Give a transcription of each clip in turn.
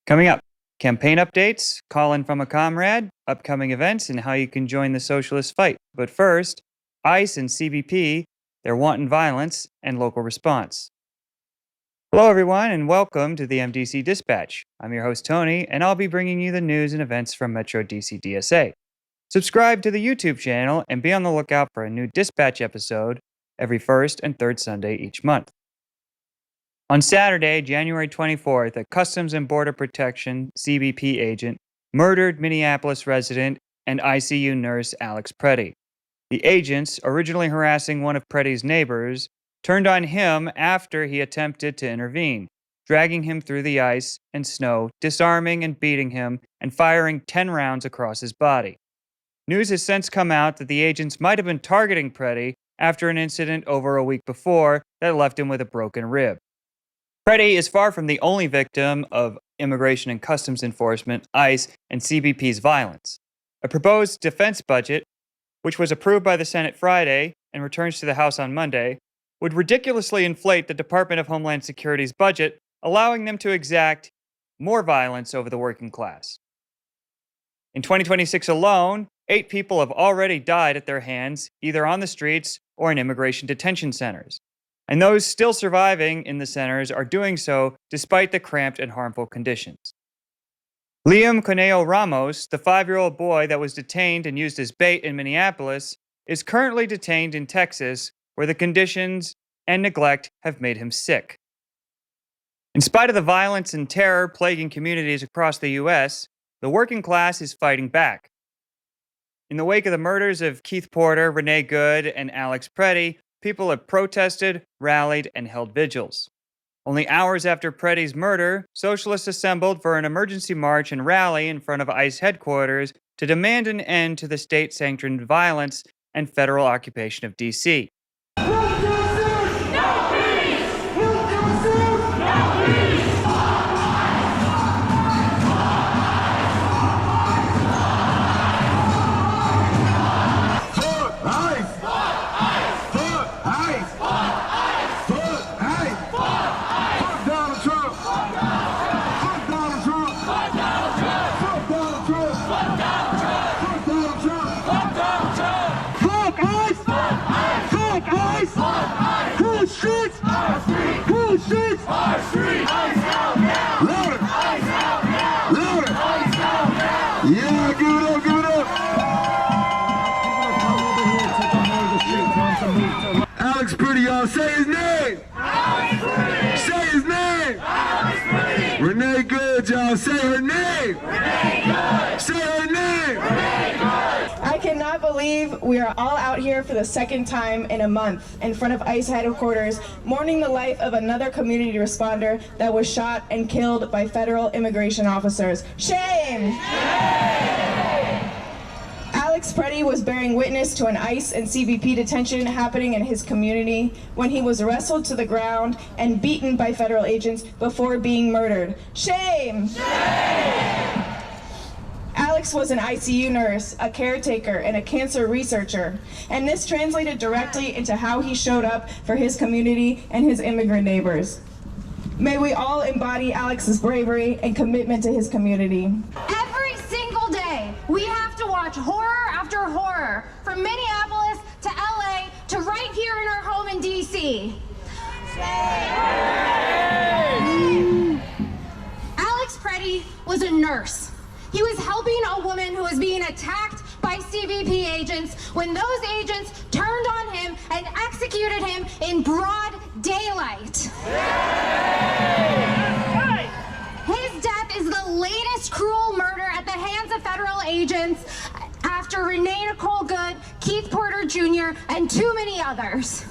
Coming up, campaign updates, call-in from a comrade, upcoming events, and how you can join the socialist fight. But first, ICE and CBP, their wanton violence, and local response. Hello, everyone, and welcome to the MDC Dispatch. I'm your host, Tony, and I'll be bringing you the news and events from Metro DC DSA. Subscribe to the YouTube channel and be on the lookout for a new Dispatch episode every first and third Sunday each month. On Saturday, January 24th, a Customs and Border Protection CBP agent murdered Minneapolis resident and ICU nurse Alex Preddy. The agents, originally harassing one of Preddy's neighbors, turned on him after he attempted to intervene, dragging him through the ice and snow, disarming and beating him, and firing 10 rounds across his body. News has since come out that the agents might have been targeting Preddy after an incident over a week before that left him with a broken rib. Preddy is far from the only victim of Immigration and Customs Enforcement, ICE, and CBP's violence. A proposed defense budget, which was approved by the Senate Friday and returns to the House on Monday, would ridiculously inflate the Department of Homeland Security's budget, allowing them to exact more violence over the working class. In 2026 alone, 8 people have already died at their hands, either on the streets or in immigration detention centers. And those still surviving in the centers are doing so despite the cramped and harmful conditions. Liam Coneo Ramos, the 5-year-old boy that was detained and used as bait in Minneapolis, is currently detained in Texas, where the conditions and neglect have made him sick. In spite of the violence and terror plaguing communities across the U.S., the working class is fighting back. In the wake of the murders of Keith Porter, Renee Good, and Alex Preddy, people have protested, rallied, and held vigils. Only hours after Preddy's murder, Socialists assembled for an emergency march and rally in front of ICE headquarters to demand an end to the state-sanctioned violence and federal occupation of D.C. Alex Preddy, y'all say his name. Alex Preddy. Say his name. Alex Preddy. Renee Good, y'all say her name. Renee Good. Say her name. Renee Good. I cannot believe we are all out here for the second time in a month in front of ICE headquarters, mourning the life of another community responder that was shot and killed by federal immigration officers. Shame! Alex Preddy was bearing witness to an ICE and CBP detention happening in his community when he was wrestled to the ground and beaten by federal agents before being murdered. Shame! Shame! Alex was an ICU nurse, a caretaker, and a cancer researcher, and this translated directly into how he showed up for his community and his immigrant neighbors. May we all embody Alex's bravery and commitment to his community. Every single day, we have to watch horror after horror, from Minneapolis to LA to right here in our home in DC. Alex Preddy was a nurse. He was helping a woman who was being attacked by CBP agents when those agents turned on him and executed him in broad daylight. His death is the latest cruel murder at the hands of federal agents after Renee Nicole Good, Keith Porter Jr., and too many others.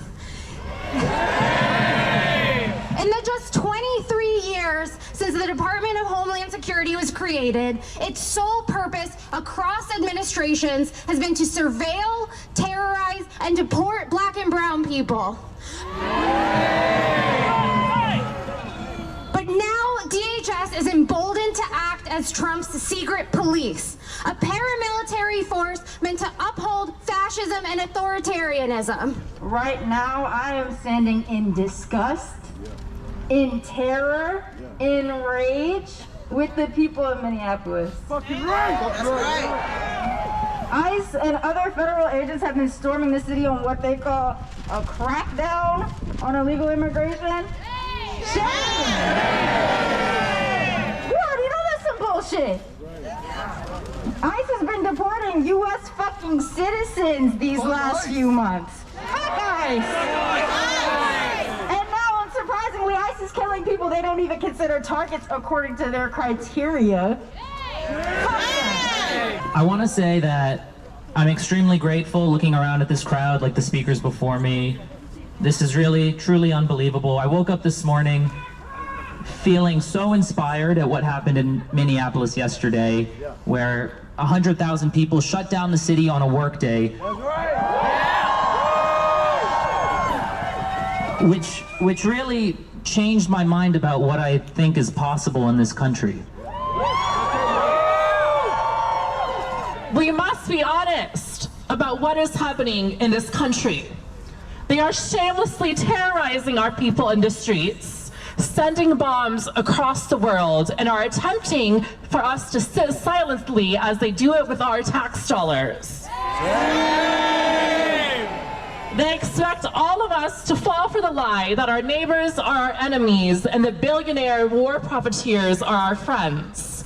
In the just 23 years since the Department of Homeland Security was created, its sole purpose across administrations has been to surveil, terrorize, and deport Black and brown people. But now DHS is emboldened to act as Trump's secret police, a paramilitary force meant to uphold fascism and authoritarianism. Right now, I am standing in disgust, in terror, in rage, with the people of Minneapolis. Fucking right. That's right. ICE and other federal agents have been storming the city on what they call a crackdown on illegal immigration. Shame! You already know that's some bullshit. ICE has been deporting U.S. fucking citizens these last few months. Fuck ICE! And now, unsurprisingly, ICE is killing people they don't even consider targets according to their criteria. I want to say that I'm extremely grateful looking around at this crowd like the speakers before me. This is really, truly unbelievable. I woke up this morning feeling so inspired at what happened in Minneapolis yesterday, where 100,000 people shut down the city on a work day. Which really changed my mind about what I think is possible in this country. We must be honest about what is happening in this country. They are shamelessly terrorizing our people in the streets, sending bombs across the world, and are attempting for us to sit silently as they do it with our tax dollars. They expect all of us to fall for the lie that our neighbors are our enemies and the billionaire war profiteers are our friends.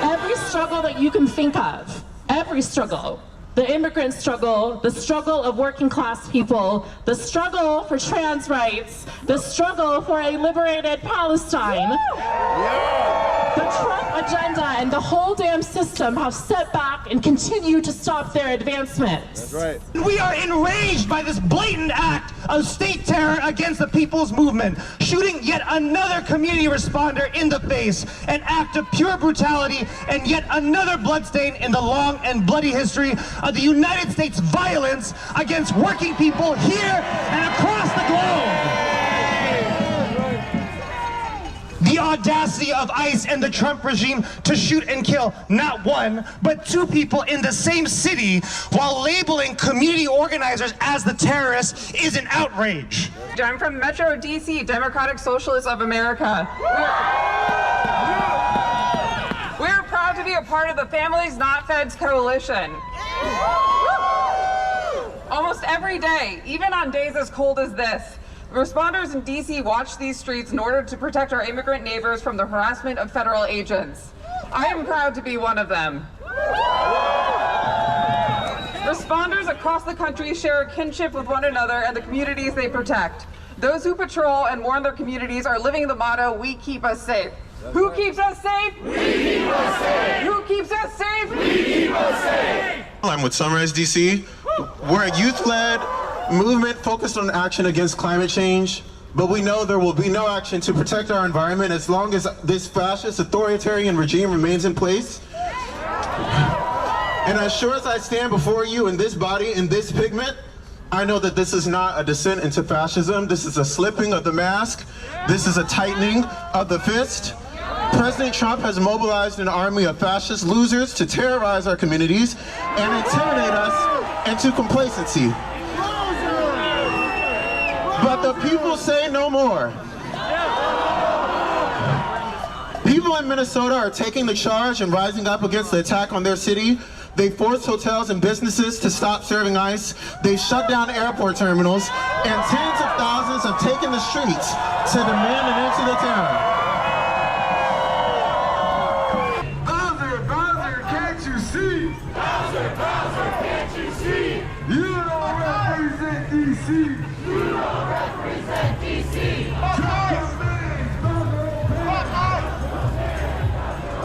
Every struggle that you can think of, every struggle, the immigrant struggle, the struggle of working class people, the struggle for trans rights, the struggle for a liberated Palestine, the Trump agenda and the whole damn system have set back and continue to stop their advancements. That's right. We are enraged by this blatant act of state terror against the people's movement, shooting yet another community responder in the face, an act of pure brutality and yet another bloodstain in the long and bloody history of the United States violence against working people here and across the globe. The audacity of ICE and the Trump regime to shoot and kill not one, but two people in the same city while labeling community organizers as the terrorists is an outrage. I'm from Metro DC, Democratic Socialist of America. We're proud to be a part of the Families Not Feds Coalition. Almost every day, even on days as cold as this, responders in DC watch these streets in order to protect our immigrant neighbors from the harassment of federal agents. I am proud to be one of them. Responders across the country share a kinship with one another and the communities they protect. Those who patrol and warn their communities are living the motto, "We keep us safe." Who keeps us safe? We keep us safe. Who keeps us safe? We keep us safe. I'm with Sunrise DC. We're a youth-led movement focused on action against climate change, but we know there will be no action to protect our environment as long as this fascist authoritarian regime remains in place. And as sure as I stand before you in this body, in this pigment, I know that this is not a descent into fascism. This is a slipping of the mask. This is a tightening of the fist. President Trump has mobilized an army of fascist losers to terrorize our communities and intimidate us into complacency. But the people say no more. People in Minnesota are taking the charge and rising up against the attack on their city. They forced hotels and businesses to stop serving ICE. They shut down airport terminals, and tens of thousands have taken the streets to demand an end to the terror. Bowser, Bowser, can't you see? Bowser, Bowser, can't you see? You don't represent DC. You don't represent DC. Fuck ICE! Fuck ICE!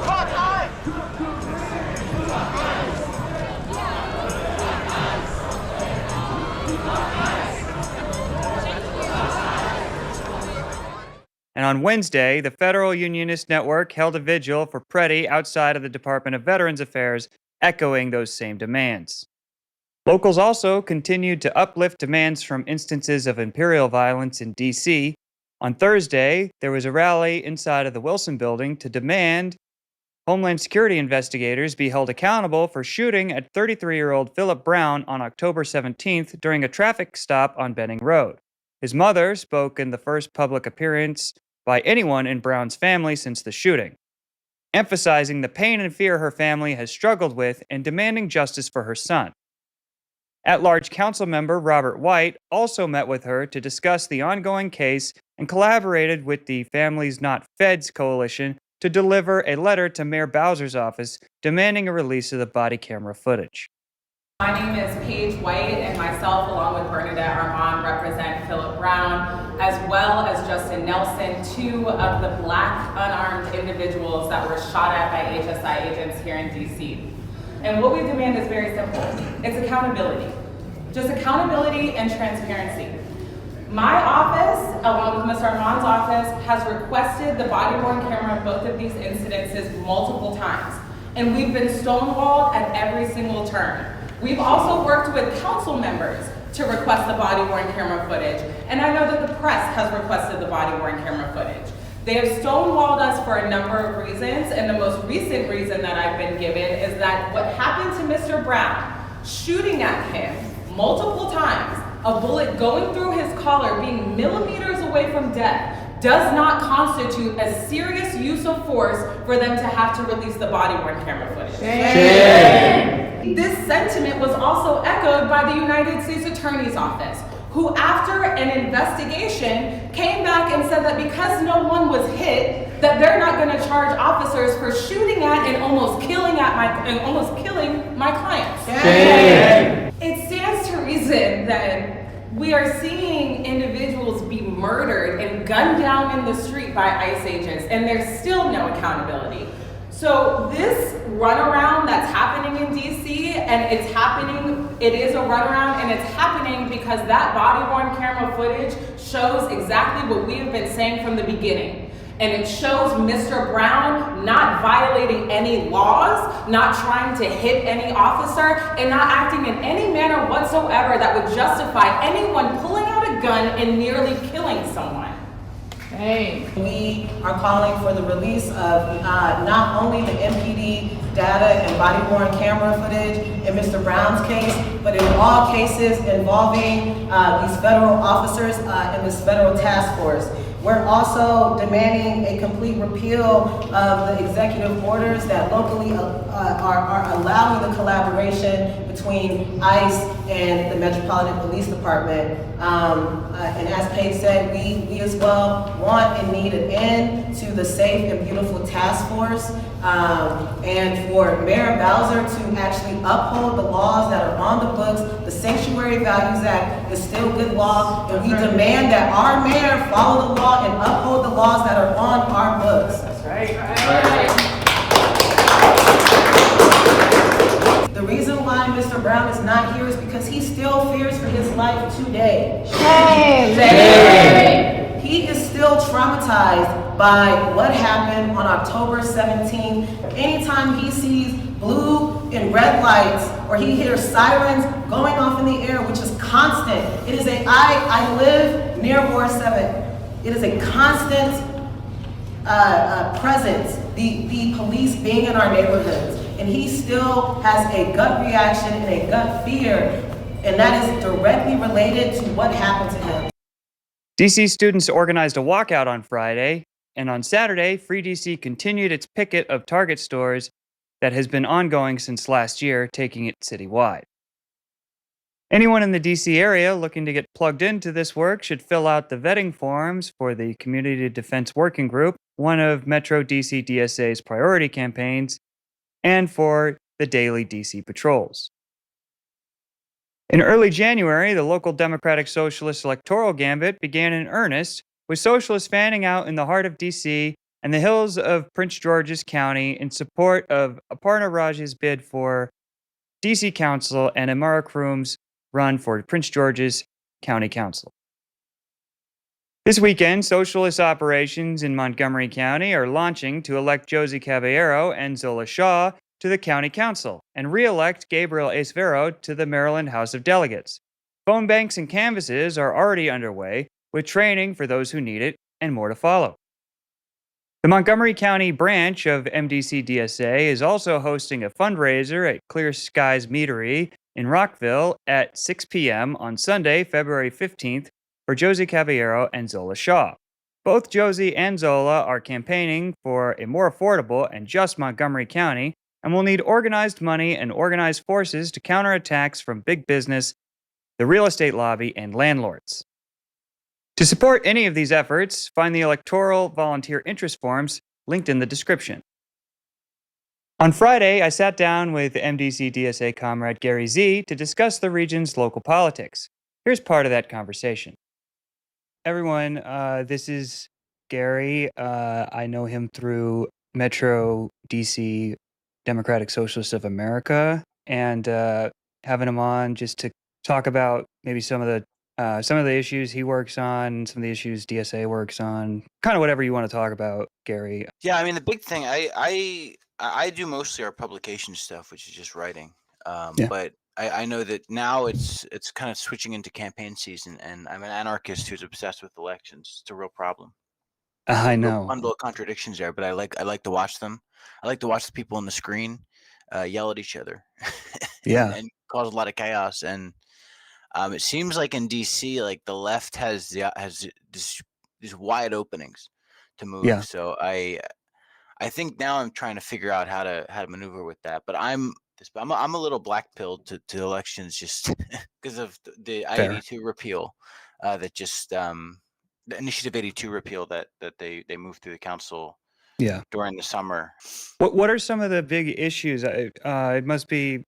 Fuck ICE! And on Wednesday, the Federal Unionist Network held a vigil for Preddy outside of the Department of Veterans Affairs, echoing those same demands. Locals also continued to uplift demands from instances of imperial violence in D.C. On Thursday, there was a rally inside of the Wilson Building to demand Homeland Security investigators be held accountable for shooting at 33-year-old Philip Brown on October 17th during a traffic stop on Benning Road. His mother spoke in the first public appearance by anyone in Brown's family since the shooting, emphasizing the pain and fear her family has struggled with and demanding justice for her son. At-large council member Robert White also met with her to discuss the ongoing case and collaborated with the Families Not Feds coalition to deliver a letter to Mayor Bowser's office demanding a release of the body camera footage. My name is Paige White, and myself, along with Bernadette Armand, represent Philip Brown, as well as Justin Nelson, two of the Black unarmed individuals that were shot at by HSI agents here in DC. And what we demand is very simple. It's accountability. Just accountability and transparency. My office, along with Ms. Armand's office, has requested the body-worn camera in both of these incidences multiple times. And we've been stonewalled at every single turn. We've also worked with council members to request the body-worn camera footage, and I know that the press has requested the body-worn camera footage. They have stonewalled us for a number of reasons, and the most recent reason that I've been given is that what happened to Mr. Brown, shooting at him multiple times, a bullet going through his collar, being millimeters away from death, does not constitute a serious use of force for them to have to release the body-worn camera footage. Shame. This sentiment was also echoed by the United States Attorney's Office, who after an investigation came back and said that because no one was hit, that they're not going to charge officers for shooting at and almost killing my clients. Shame. It stands to reason that we are seeing individuals be murdered and gunned down in the street by ICE agents, and there's still no accountability. So this runaround that's happening in DC, and it is a runaround, and it's happening because that body-worn camera footage shows exactly what we have been saying from the beginning. And it shows Mr. Brown not violating any laws, not trying to hit any officer, and not acting in any manner whatsoever that would justify anyone pulling out a gun and nearly killing someone. Hey. We are calling for the release of not only the MPD data and body-worn camera footage in Mr. Brown's case, but in all cases involving these federal officers in this federal task force. We're also demanding a complete repeal of the executive orders that locally are allowing the collaboration between ICE and the Metropolitan Police Department. And as Paige said, we as well want and need an end to the Safe and Beautiful Task Force, and for Mayor Bowser to actually uphold the laws that are on the books. The Sanctuary Values Act is still good law, and we demand that our mayor follow the law and uphold the laws that are on our books. That's right. The reason why Mr. Brown is not here is because he still fears for his life today. Shame. He is still traumatized by what happened on October 17th. Anytime he sees blue and red lights, or he hears sirens going off in the air, which is constant. It is I live near Ward 7. It is a constant presence, the police being in our neighborhoods. And he still has a gut reaction and a gut fear, and that is directly related to what happened to him. DC students organized a walkout on Friday, and on Saturday, Free DC continued its picket of Target stores that has been ongoing since last year, taking it citywide. Anyone in the DC area looking to get plugged into this work should fill out the vetting forms for the Community Defense Working Group, one of Metro DC DSA's priority campaigns, and for the daily DC patrols. In early January, the local Democratic Socialist electoral gambit began in earnest, with socialists fanning out in the heart of DC and the hills of Prince George's County in support of Aparna Raj's bid for DC Council and Amara Kroom's run for Prince George's County Council. This weekend, socialist operations in Montgomery County are launching to elect Josie Caballero and Zola Shaw to the County Council and re-elect Gabriel Acevero to the Maryland House of Delegates. Phone banks and canvasses are already underway, with training for those who need it and more to follow. The Montgomery County branch of MDC DSA is also hosting a fundraiser at Clear Skies Meadery in Rockville at 6 p.m. on Sunday, February 15th, for Josie Caballero and Zola Shaw. Both Josie and Zola are campaigning for a more affordable and just Montgomery County, and will need organized money and organized forces to counter attacks from big business, the real estate lobby, and landlords. To support any of these efforts, find the electoral volunteer interest forms linked in the description. On Friday, I sat down with MDC DSA Comrade Gary Z to discuss the region's local politics. Here's part of that conversation. Everyone, this is Gary. I know him through Metro DC Democratic Socialist of America, and having him on just to talk about maybe some of the issues he works on, some of the issues DSA works on, kind of whatever you want to talk about, Gary. Yeah, I mean the big thing I do mostly our publication stuff, which is just writing. Yeah. But I know that now it's kind of switching into campaign season, and I'm an anarchist who's obsessed with elections. It's a real problem. I Real know. bundle of contradictions there, but I like to watch them. I like to watch the people on the screen yell at each other. Yeah. and cause a lot of chaos. And it seems like in DC, like the left has these wide openings to move. Yeah. So I think now I'm trying to figure out how to maneuver with that. But I'm a little black pilled to elections just because of the I-82 repeal that just the Initiative 82 repeal that they moved through the council during the summer. What are some of the big issues? It must be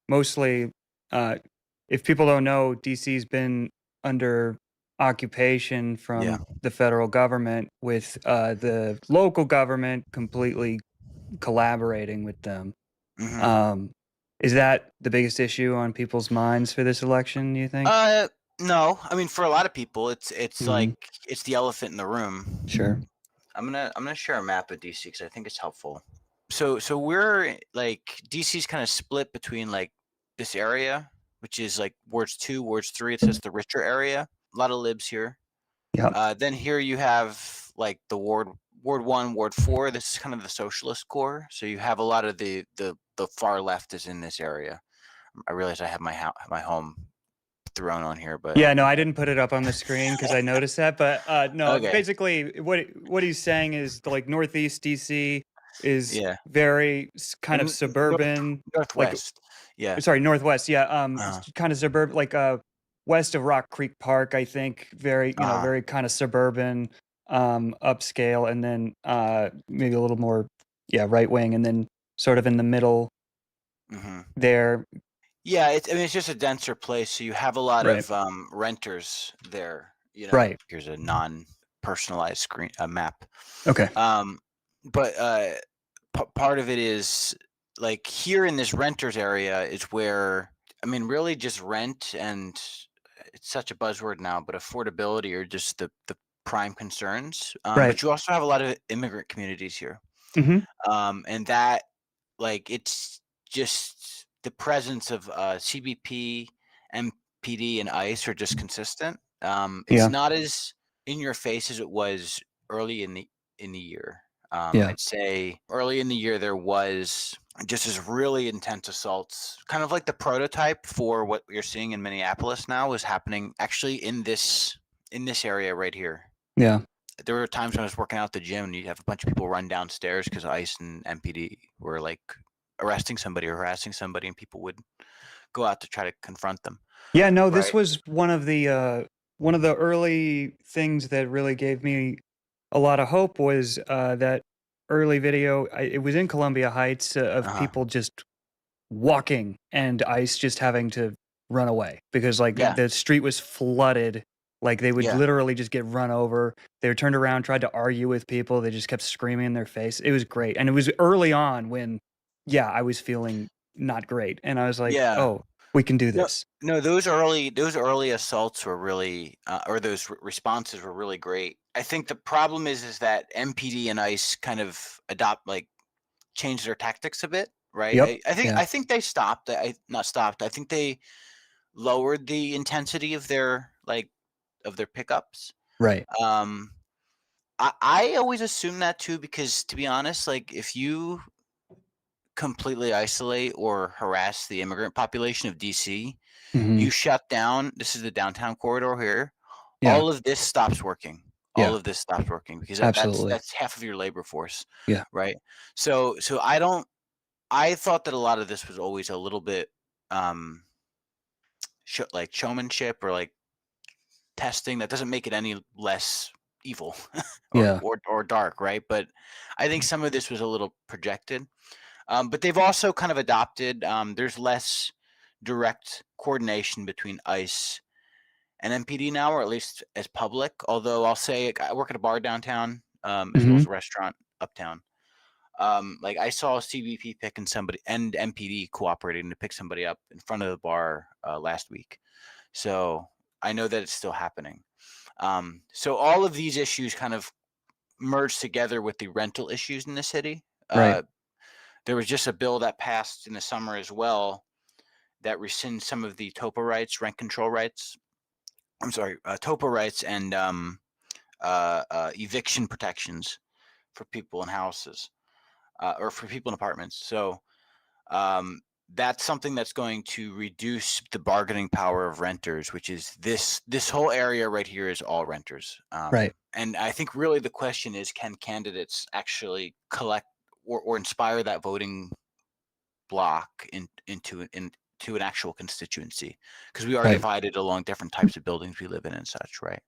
mostly, if people don't know, DC's been under occupation from the federal government, with the local government completely collaborating with them. Is that the biggest issue on people's minds for this election, you think? No, I mean for a lot of people, it's like it's the elephant in the room. Sure. I'm gonna share a map of DC because I think it's helpful. So we're like DC's kind of split between like this area, which is like wards 2, wards 3. It says the richer area. A lot of libs here. Yeah. Then here you have like the ward 1, ward 4. This is kind of the socialist core. So you have a lot of the far left is in this area. I realize I have my home thrown on here, but yeah, no, I didn't put it up on the screen because I noticed that. But no, Okay. basically, what he's saying is like Northeast DC is very kind of suburban, northwest. Sorry, Northwest. Yeah, kind of suburban, like west of Rock Creek Park, I think. Very, very kind of suburban, upscale, and then maybe a little more, right wing, and then sort of in the middle there. Yeah, it's just a denser place, so you have a lot of renters there. Right. Here's a non-personalized map. Okay. But part of it is like here in this renters area is where really just rent, and it's such a buzzword now, but affordability are just the prime concerns. But you also have a lot of immigrant communities here, and that it's just the presence of CBP, MPD, and ICE are just consistent. It's not as in your face as it was early in the year. I'd say early in the year there was just this really intense assaults, kind of like the prototype for what you're seeing in Minneapolis now is happening actually in this area right here. Yeah. There were times when I was working out at the gym and you'd have a bunch of people run downstairs because ICE and MPD were like arresting somebody or harassing somebody, and people would go out to try to confront them. Yeah, no, this was one of the early things that really gave me a lot of hope was that early video. It was in Columbia Heights of people just walking and ICE just having to run away because the street was flooded. Like they would literally just get run over. They turned around, tried to argue with people. They just kept screaming in their face. It was great. And it was early on when, I was feeling not great. And I was like, oh, we can do this. No, those early assaults were really, or those responses were really great. I think the problem is that MPD and ICE kind of changed their tactics a bit, right? Yep. I think they stopped. Not stopped. I think they lowered the intensity of their pickups. Right. I always assume that too, because to be honest, if you completely isolate or harass the immigrant population of DC, you shut down. This is the downtown corridor here. All of this stops working. all of this stops working, because Absolutely. that's half of your labor force. Yeah. Right. So I thought that a lot of this was always a little bit like showmanship, or like testing. That doesn't make it any less evil Yeah. or dark, right? But I think some of this was a little projected. But they've also kind of adopted, there's less direct coordination between ICE and MPD now, or at least as public. Although I'll say, I work at a bar downtown, as well as a restaurant uptown. Like I saw CBP picking somebody and MPD cooperating to pick somebody up in front of the bar last week. So I know that it's still happening. So all of these issues kind of merged together with the rental issues in the city. Right. There was just a bill that passed in the summer as well that rescinds some of the TOPA rights, rent control rights. I'm sorry, TOPA rights and eviction protections for people in houses, or for people in apartments. So that's something that's going to reduce the bargaining power of renters, which is this whole area right here is all renters. Right. And I think really the question is, can candidates actually collect or inspire that voting block into an actual constituency? Because we are divided along different types of buildings we live in and such, right?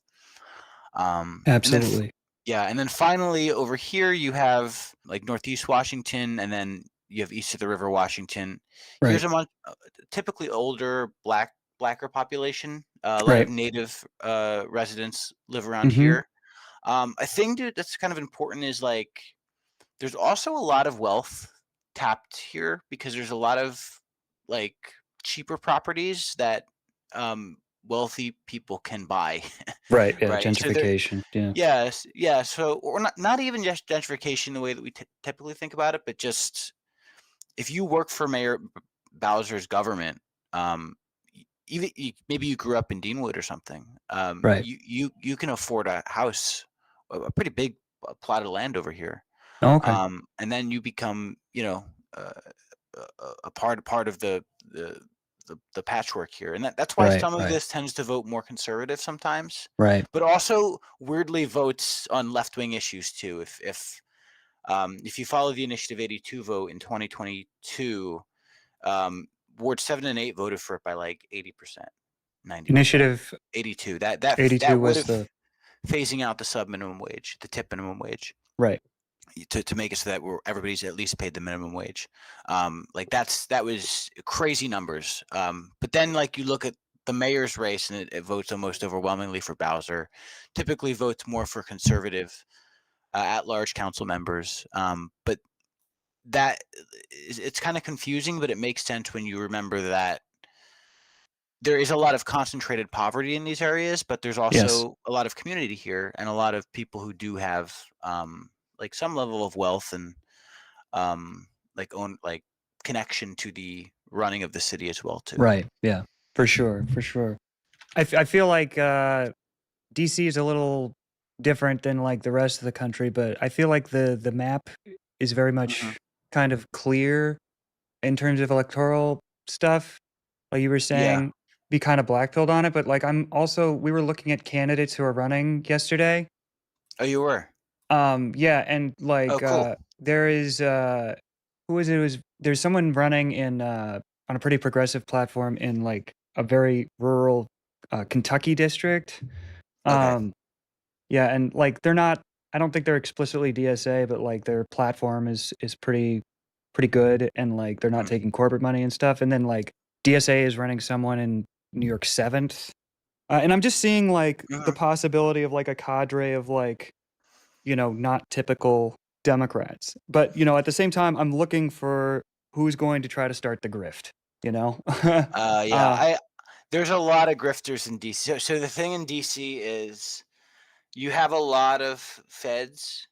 Absolutely. And then finally over here you have like Northeast Washington, and then you have east of the river Washington. Right. Here's a typically older blacker population. A lot of native residents live around here. A thing that's kind of important is like there's also a lot of wealth tapped here, because there's a lot of like cheaper properties that wealthy people can buy. Right. Yeah. Right? Gentrification. So yes. Yeah. So, or not even just gentrification the way that we typically think about it, but just if you work for Mayor Bowser's government, even maybe you grew up in Deanwood or something, right? You can afford a house, a pretty big plot of land over here. Oh, okay. And then you become, a part of the patchwork here, and that's why some of this tends to vote more conservative sometimes, right? But also weirdly votes on left-wing issues too. If you follow the Initiative 82 vote in 2022, Ward 7 and 8 voted for it by like 80%, 90%. Initiative 82. That 82 was the phasing out the sub-minimum wage, the tip minimum wage, right? To make it so that everybody's at least paid the minimum wage. Like that was crazy numbers. But then like you look at the mayor's race, and it votes almost overwhelmingly for Bowser. Typically votes more for conservative at-large council members. But it's kind of confusing, but it makes sense when you remember that there is a lot of concentrated poverty in these areas, but there's also a lot of community here, and a lot of people who do have like some level of wealth and like connection to the running of the city as well too. Right. Yeah. For sure. I feel like DC is a little different than like the rest of the country, but I feel like the map is very much kind of clear in terms of electoral stuff. Like you were saying, be kind of black-pilled on it, but like we were looking at candidates who are running yesterday. Oh, you were? Yeah, and like cool. there is who is it? There's someone running in on a pretty progressive platform in like a very rural Kentucky district. Okay. Yeah, and like I don't think they're explicitly DSA, but like their platform is pretty good, and like they're not taking corporate money and stuff. And then like DSA is running someone in New York 7th. And I'm just seeing like the possibility of like a cadre of like, not typical Democrats. But, at the same time, I'm looking for who's going to try to start the grift, There's a lot of grifters in DC. So the thing in DC is you have a lot of feds,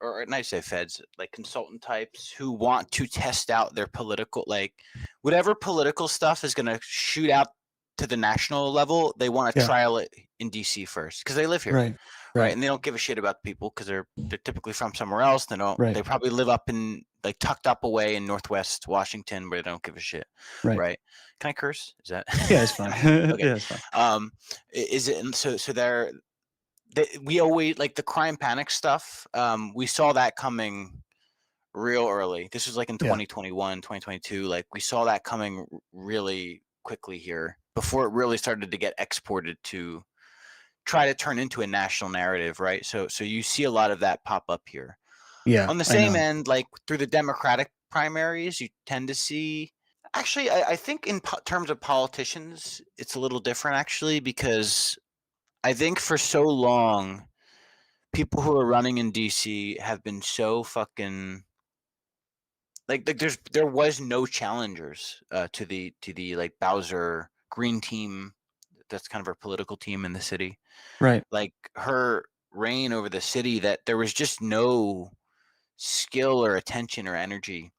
or not say feds, like consultant types who want to test out their political, like whatever political stuff is going to shoot out to the national level, they want to trial it in DC first because they live here. Right. And they don't give a shit about the people because they're typically from somewhere else. They probably live up in like tucked up away in Northwest Washington where they don't give a shit. Right. Can I curse? Is that? Yeah, it's fine. Okay. Yeah, it's fine. Is it? And so we always like the crime panic stuff. We saw that coming real early. This was like in 2021, 2022. Like we saw that coming really quickly here before it really started to get exported to try to turn into a national narrative, right? So you see a lot of that pop up here. Yeah. On the same end, like through the Democratic primaries, you tend to see. Actually, I think in terms of politicians, it's a little different actually, because I think for so long, people who are running in DC have been so fucking like there was no challengers to the like Bowser Green team. That's kind of our political team in the city. Right. Like her reign over the city, that there was just no skill or attention or energy.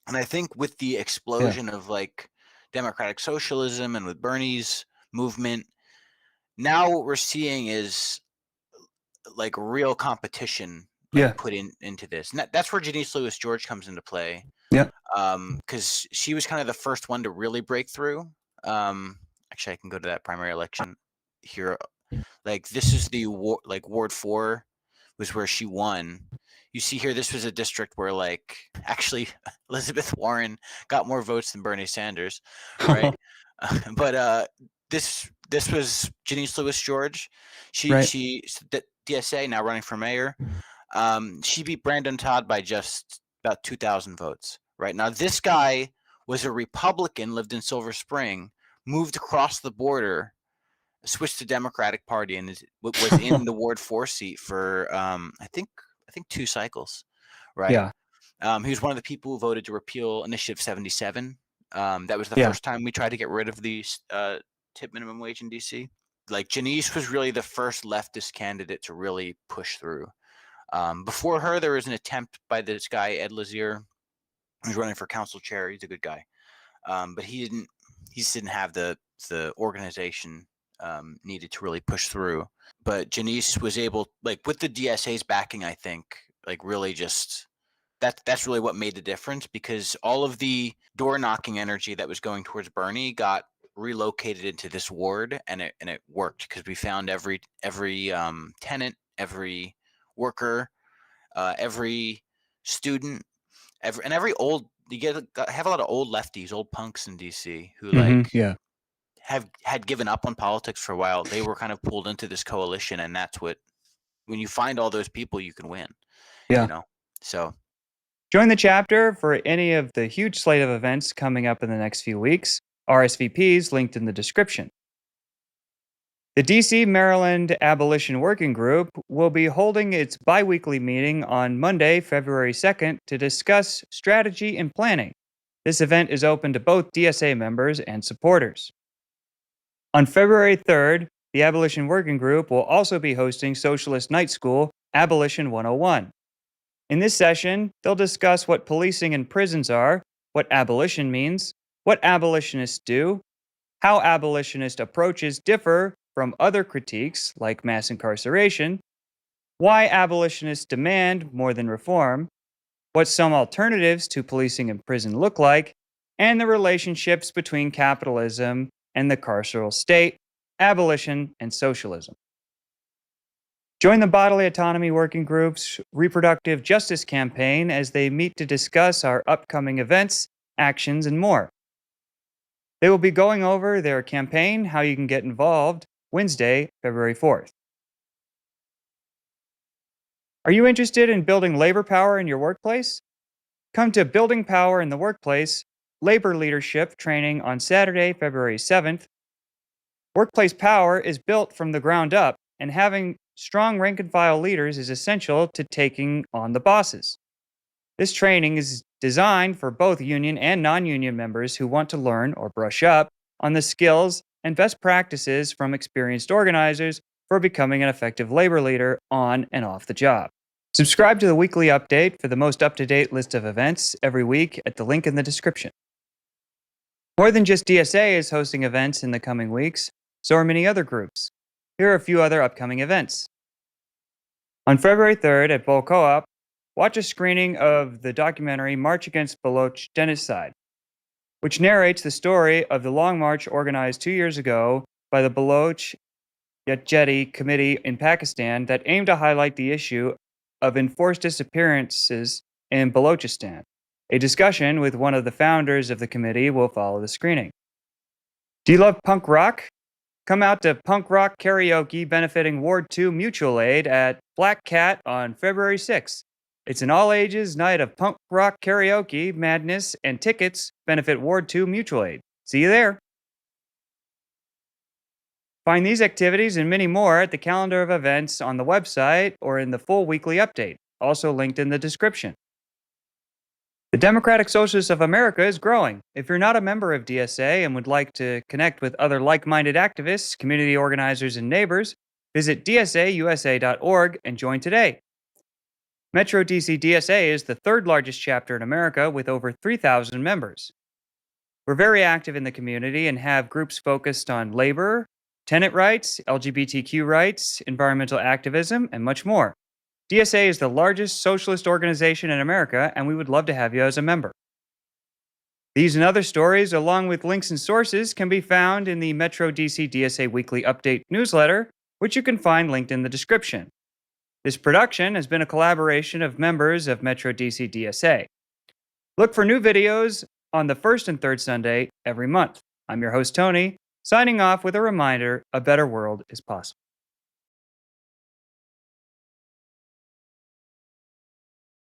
And I think with the explosion of like democratic socialism and with Bernie's movement, now what we're seeing is like real competition put into this. And that's where Janice Lewis George comes into play. Yeah. Because she was kind of the first one to really break through. Actually, I can go to that primary election here. Like this is the Ward 4 was where she won. You see here, this was a district where like actually Elizabeth Warren got more votes than Bernie Sanders, right? But this was Janice Lewis George. She DSA, now running for mayor. She beat Brandon Todd by just about 2,000 votes. Right now, this guy was a Republican, lived in Silver Spring, moved across the border, switched to Democratic Party, and was in the Ward 4 seat for I think 2 cycles. Right. Yeah. He was one of the people who voted to repeal Initiative 77. That was the first time we tried to get rid of the tip minimum wage in DC. Like Janice was really the first leftist candidate to really push through. Before her, there was an attempt by this guy Ed Lazier, who's running for council chair. He's a good guy, but he just didn't have the organization needed to really push through. But Janice was able, like with the DSA's backing, I think, like really just that's really what made the difference, because all of the door knocking energy that was going towards Bernie got relocated into this ward, and it worked, because we found every tenant, every worker, every student, every old, have a lot of old lefties, old punks in DC who had given up on politics for a while. They were kind of pulled into this coalition, and that's what, when you find all those people, you can win. Yeah. You know? So join the chapter for any of the huge slate of events coming up in the next few weeks. RSVPs linked in the description. The DC Maryland Abolition Working Group will be holding its bi-weekly meeting on Monday, February 2nd, to discuss strategy and planning. This event is open to both DSA members and supporters. On February 3rd, the Abolition Working Group will also be hosting Socialist Night School, Abolition 101. In this session, they'll discuss what policing in prisons are, what abolition means, what abolitionists do, how abolitionist approaches differ from other critiques like mass incarceration, why abolitionists demand more than reform, what some alternatives to policing in prison look like, and the relationships between capitalism and the carceral state, abolition, and socialism. Join the Bodily Autonomy Working Group's Reproductive Justice Campaign as they meet to discuss our upcoming events, actions, and more. They will be going over their campaign, how you can get involved, Wednesday, February 4th. Are you interested in building labor power in your workplace? Come to Building Power in the Workplace Labor Leadership Training on Saturday, February 7th. Workplace power is built from the ground up, and having strong rank-and-file leaders is essential to taking on the bosses. This training is designed for both union and non-union members who want to learn or brush up on the skills and best practices from experienced organizers for becoming an effective labor leader on and off the job. Subscribe to the weekly update for the most up-to-date list of events every week at the link in the description. More than just DSA is hosting events in the coming weeks, so are many other groups. Here are a few other upcoming events. On February 3rd at Bull Co-op, watch a screening of the documentary March Against Baloch Genocide, which narrates the story of the Long March organized 2 years ago by the Baloch Jetty Committee in Pakistan that aim to highlight the issue of enforced disappearances in Balochistan. A discussion with one of the founders of the committee will follow the screening. Do you love punk rock? Come out to punk rock karaoke benefiting Ward 2 Mutual Aid at Black Cat on February 6th. It's an all-ages night of punk rock karaoke madness, and tickets benefit Ward 2 Mutual Aid. See you there. Find these activities and many more at the calendar of events on the website or in the full weekly update, also linked in the description. The Democratic Socialists of America is growing. If you're not a member of DSA and would like to connect with other like-minded activists, community organizers, and neighbors, visit dsausa.org and join today. Metro DC DSA is the third largest chapter in America with over 3,000 members. We're very active in the community and have groups focused on labor, tenant rights, LGBTQ rights, environmental activism, and much more. DSA is the largest socialist organization in America, and we would love to have you as a member. These and other stories, along with links and sources, can be found in the Metro DC DSA Weekly Update newsletter, which you can find linked in the description. This production has been a collaboration of members of Metro DC DSA. Look for new videos on the first and third Sunday every month. I'm your host, Tony, signing off with a reminder: a better world is possible.